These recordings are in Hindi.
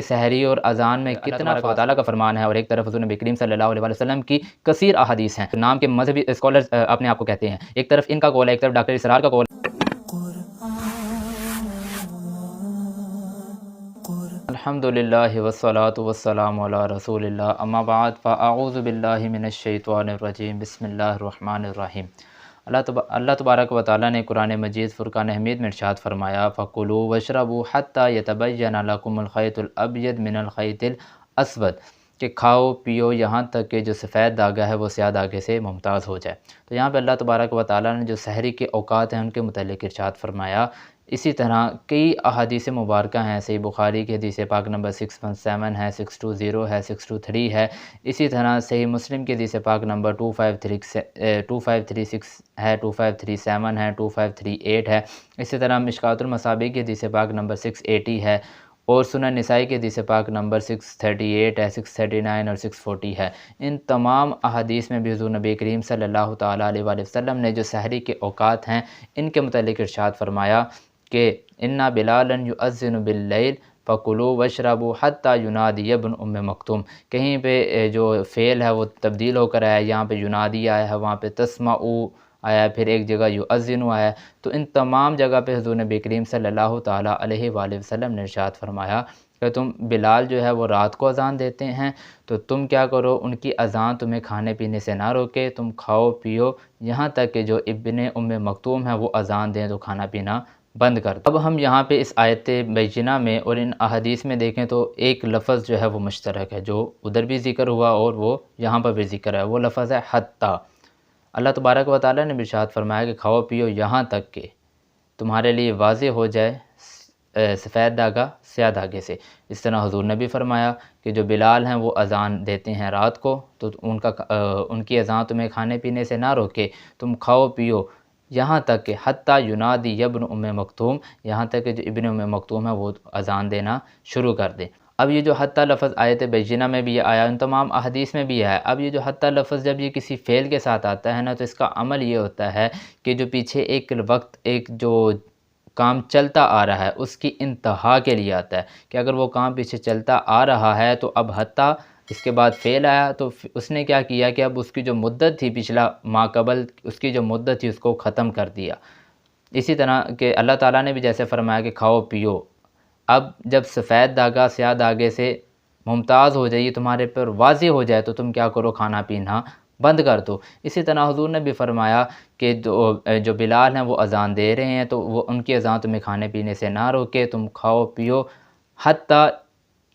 सहरी और अज़ान में कितना फ़ासला का फ़रमान है, और एक तरफ हुज़ूर नबी करीम सल्लल्लाहु अलैहि वसल्लम की कसीर अहादीस हैं। नाम के मज़हबी स्कॉलर्स अपने आप को कहते हैं। एक तरफ इनका कौल है, एक तरफ डॉक्टर इसरार का कौल है। अल्हम्दुलिल्लाहि वस्सलातु वस्सलामु अला रसूलिल्लाह, अम्मा बाद फ़अऊज़ु बिल्लाहि मिनश शैतानिर रजीम, बिस्मिल्लाहिर रहमानिर रहीम। अल्लाह तबारक व तआला ने कुरान मजीद फ़ुरक़ान हमीद में इरशाद फ़रमाया, फ़कुलू वशरबू हत्ता यतबय्यन लकुमुल ख़ैतुल अबयद मिनल ख़ैतिल अस्वद, कि खाओ पियो यहाँ तक कि जो सफ़ेद धागा है वो स्याह धागे से मुमताज़ हो जाए। तो यहाँ पे अल्लाह तबारक व तआला ने जो सहरी के औक़ात हैं उनके मुतल्लिक़ इरशाद फ़रमाया। इसी तरह कई अहादीस मुबारक हैं। सही बुखारी की हदीस पाक नंबर 617 है, 620 है, 623 है। इसी तरह सही मुस्लिम की हदीस पाक नंबर 2536 है, 2537 है, 2538 है। इसी तरह मिशकातुल मसाबीह की हदीस पाक नंबर 680 है, और सुनन निसाई की हदीस पाक नंबर 638 है, 639 और 640 है। इन तमाम अहादीस में भी हुज़ूर नबी करीम सल्लल्लाहु तआला अलैहि वसल्लम ने जो सहरी के औक़ात हैं इनके मुतल्लिक़ इरशाद फ़रमाया कि इन्ना बिलालन युअज़्ज़िनु बिल्लैल फ़कुलू वशरबू हत्ता युनादी इब्न उम्मे मक्तूम। कहीं पे जो फ़ेल है वो तब्दील होकर आया है, यहाँ पे युनादी आया है, वहाँ पे तस्माऊ आया है, फिर एक जगह युअज़्ज़िनु आया है। तो इन तमाम जगह पे हुज़ूर नबी करीम सल्लल्लाहु तआला अलैहि वसल्लम ने इरशाद फ़रमाया कि तुम बिलाल जो है वो रात को अज़ान देते हैं, तो तुम क्या करो, उनकी अज़ान तुम्हें खाने पीने से ना रोके, तुम खाओ पियो यहाँ तक कि जो इब्ने उम्मे मक्तूम है वो अज़ान दें तो खाना पीना बंद कर दो। अब हम यहाँ पे इस आयत बैजिना में और इन अहादीस में देखें तो एक लफ़्ज़ जो है वो मुश्तरक है, जो उधर भी ज़िक्र हुआ और वो यहाँ पर भी ज़िक्र है। वो लफ़्ज़ है हत्ता। अल्लाह तबारक व तआला ने इरशाद फ़रमाया कि खाओ पियो यहाँ तक कि तुम्हारे लिए वाज़ेह हो जाए सफ़ेद धागा स्याह धागे से। इस तरह हुज़ूर ने भी फ़रमाया कि जो बिलाल हैं वो अज़ान देते हैं रात को, तो उनकी अज़ान तुम्हें खाने पीने से ना रोके, तुम खाओ पियो यहाँ तक कि हत्ता युनादी इब्न उम्मे मक्तूम, यहाँ तक कि जो इब्न उम्मे मक्तूम है वो अज़ान देना शुरू कर दे। अब ये जो हत्ता लफ़्ज़ आयत बैजिना में भी आया, उन तमाम अहादीस में भी आया। अब ये जो हत्ता लफ़्ज़ जब ये किसी फ़ेल के साथ आता है ना, तो इसका अमल ये होता है कि जो पीछे एक वक्त एक जो काम चलता आ रहा है उसकी इंतहा के लिए आता है, कि अगर वो काम पीछे चलता आ रहा है तो अब हत्ता इसके बाद फ़ेल आया, तो उसने क्या किया कि अब उसकी जो मुद्दत थी पिछला माक़बल उसकी जो मुद्दत थी उसको ख़त्म कर दिया। इसी तरह के अल्लाह ताला ने भी जैसे फ़रमाया कि खाओ पियो, अब जब सफ़ेद धागा स्याह धागे से मुमताज़ हो जाए, तुम्हारे पर वाज़ेह हो जाए, तो तुम क्या करो, खाना पीना बंद कर दो। इसी तरह हुज़ूर ने भी फ़रमाया कि जो बिलाल हैं वो अज़ान दे रहे हैं, तो वो उनकी अज़ान तुम्हें खाने पीने से ना रोके, तुम खाओ पियो हत्ता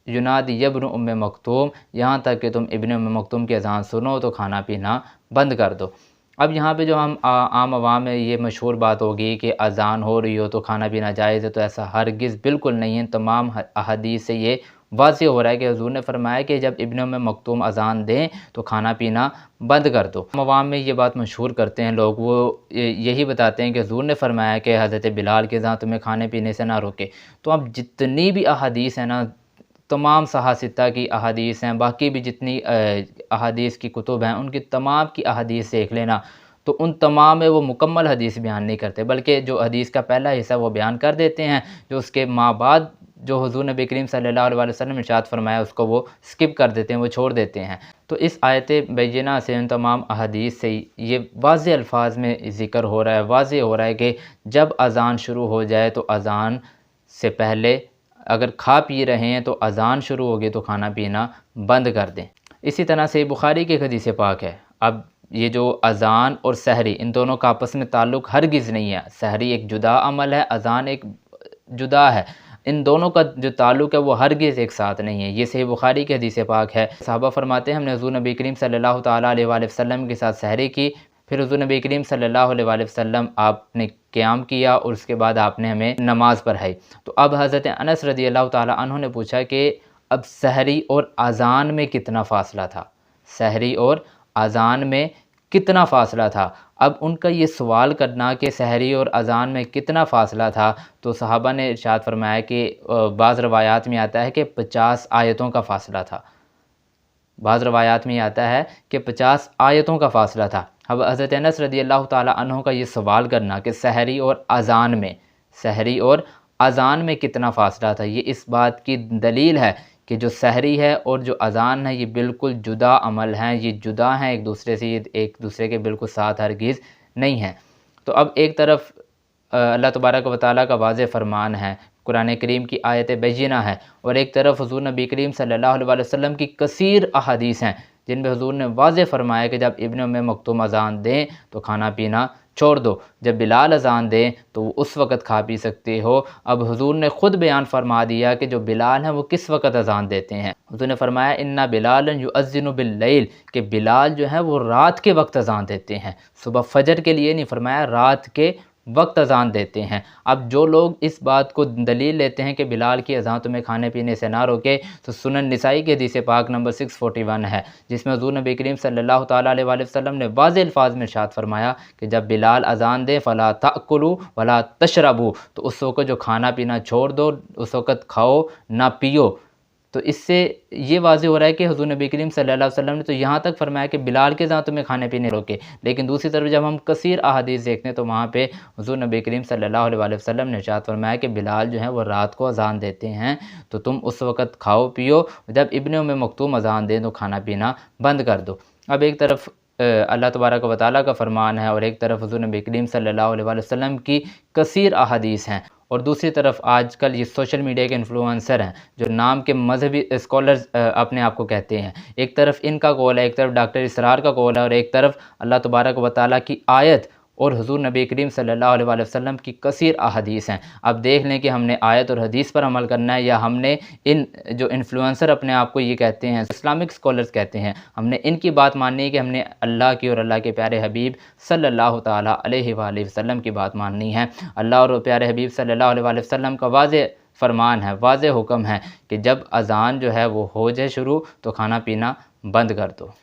युनादी इब्न उम्मे मक्तूम, यहाँ तक कि तुम इब्न उम्मे मक्तूम की अज़ान सुनो तो खाना पीना बंद कर दो। अब यहाँ पे जो हम आम आवाम में ये मशहूर बात होगी कि अज़ान हो रही हो तो खाना पीना जायज़ है, तो ऐसा हरगिज़ बिल्कुल नहीं है। तमाम अहादीस से ये वाज़ेह हो रहा है कि हुज़ूर ने फ़रमाया कि जब इब्न उम्मे मक्तूम अज़ान दें तो खाना पीना बंद कर दो। आम आवाम में ये बात मशहूर करते हैं लोग, वो यही बताते हैं कि हुज़ूर ने फ़रमाया कि हज़रत बिलाल की अज़ान तुम्हें खाने पीने से ना रोके। तो अब जितनी भी अहादीस हैं ना, तमाम सहासिता की अहादीस हैं, बाकी भी जितनी अहादीस की कुतुब हैं उनकी तमाम की अहादीस देख लेना, तो उन तमाम में वो मुकम्मल हदीस बयान नहीं करते, बल्कि जो हदीस का पहला हिस्सा वो बयान कर देते हैं, जो उसके माँ बाद जो हुज़ूर नबी करीम सल्लल्लाहु अलैहि वसल्लम ने इरशाद फ़रमाया उसको वो स्किप कर देते हैं, वो छोड़ देते हैं। तो इस आयत बैजिना से उन तमाम अहादीस से ये वाज़ेह अल्फाज में ज़िक्र हो रहा है, वाज़ेह हो रहा है कि जब अज़ान शुरू हो जाए तो अज़ान से पहले अगर खा पी रहे हैं तो अज़ान शुरू होगी तो खाना पीना बंद कर दें। इसी तरह से बुखारी की एक हदीस पाक है। अब ये जो अज़ान और सहरी इन दोनों का आपस में ताल्लुक़ हरगिज़ नहीं है। सहरी एक जुदा अमल है, अज़ान एक जुदा है। इन दोनों का जो ताल्लुक़ है वो हरगिज़ एक साथ नहीं है। ये सही बुखारी की हदीस पाक है। सहाबा फ़रमाते हैं हमने हुज़ूर नबी करीम सल्लल्लाहु तआला अलैहि वसल्लम के साथ सहरी की, फिर हुज़ूर नबी करीम सल्लल्लाहु अलैहि वसल्लम आपने क़याम किया और उसके बाद आपने हमें नमाज़ पढ़ाई। तो अब हज़रत अनस रज़ियल्लाहु ताला अन्हु ने पूछा कि अब सहरी और अज़ान में कितना फ़ासला था? सहरी और अज़ान में कितना फ़ासला था? अब उनका ये सवाल करना कि सहरी और अज़ान में कितना फ़ासला था, तो सहाबा ने इरशाद फ़रमाया कि बाज़ रवायात में आता है कि 50 आयतों का फ़ासला था। बाज़ रवायात में आता है कि 50 आयतों का फ़ासला था। अब हज़रत अनस रज़ियल्लाहु ताला अन्हु का ये सवाल करना कि सहरी और अज़ान में कितना फ़ासला था, ये इस बात की दलील है कि जो सहरी है और जो अज़ान है ये बिल्कुल जुदा अमल हैं, ये जुदा हैं एक दूसरे से, ये एक दूसरे के बिल्कुल साथ हरगिज़ नहीं हैं। तो अब एक तरफ अल्लाह तबारक व तआला का वाज़ेह फ़रमान है, कुरान करीम की आयत बैयिना है, और एक तरफ हुज़ूर नबी करीम सल्लल्लाहु अलैहि वसल्लम की कसीर अहादीस हैं जिनमें हुज़ूर ने वाज़ेह फ़रमाया कि जब इब्न उम्मे मक्तूम अज़ान दें तो खाना पीना छोड़ दो, जब बिलाल अज़ान दें तो उस वक़्त खा पी सकते हो। अब हुज़ूर ने ख़ुद बयान फ़रमा दिया कि जो बिलाल हैं वो किस वक़्त अज़ान देते हैं। हुज़ूर ने फ़रमाया इन्ना बिलालन युअज़्ज़िनु बिल्लैल, कि बिलाल जो है वो रात के वक़्त अज़ान देते हैं, सुबह फ़जर के लिए नहीं फ़रमाया, रात के वक्त अज़ान देते हैं। अब जो लोग इस बात को दलील लेते हैं कि बिलाल की अज़ान तुम्हें खाने पीने से ना रोके, तो सुनन निसाई के हदीस पाक नंबर 641 है जिसमें हुज़ूर नबी करीम सल्लल्लाहु ताला अलैहि वसल्लम ने वाज़ेह अल्फ़ाज़ में इरशाद फ़रमाया कि जब बिलाल अज़ान दे फ़ला ताकुलू वला तशरबू, तो उस वक़्त जो खाना पीना छोड़ दो, उस वक़्त खाओ ना पियो। तो इससे ये वाज़ेह हो रहा है कि हुज़ूर नबी करीम सल्लल्लाहु अलैहि वसल्लम ने तो यहाँ तक फ़रमाया कि बिलाल के साथ तुम्हें खाने पीने रोके, लेकिन दूसरी तरफ जब हम कसीर अहादीस देखते हैं तो वहाँ पे हुज़ूर नबी करीम सल्लल्लाहु अलैहि वसल्लम ने इरशाद फ़रमाया कि बिलाल जो है वो रात को अज़ान देते हैं, तो तुम उस वक़्त खाओ पियो, जब इब्न उम्मे मक्तूम अज़ान दें तो खाना पीना बंद कर दो। अब एक तरफ अल्लाह तबारक व तआला का फ़रमान है और एक तरफ हुज़ूर नबी करीम सल्लल्लाहु अलैहि वसल्लम की कसीर अहादीस हैं, और दूसरी तरफ आजकल ये सोशल मीडिया के इन्फ्लुएंसर हैं जो नाम के मजहबी स्कॉलर्स अपने आप को कहते हैं। एक तरफ इनका कौल है, एक तरफ डॉक्टर इसरार का कौल है, और एक तरफ अल्लाह तबारक व तआला की आयत और हुज़ूर नबी करीम सल्लल्लाहु अलैहि वसल्लम की कसीर अहादीस हैं। अब देख लें कि हमने आयत और हदीस पर अमल करना है, या हमने इन जो इन्फ्लुएंसर अपने आप को ये कहते हैं, इस्लामिक स्कॉलर्स कहते हैं, हमने इनकी बात माननी है कि हमने अल्लाह की और अल्लाह के प्यारे हबीब सल्लल्लाहु ताला अलैहि वसल्लम की बात माननी है। अल्लाह और प्यारे हबीब सल्लल्लाहु अलैहि वसल्लम का वाज़ेह फ़रमान है, वाज़ेह हुक्म है कि जब अज़ान जो है वो हो जाए शुरू तो खाना पीना बंद कर दो।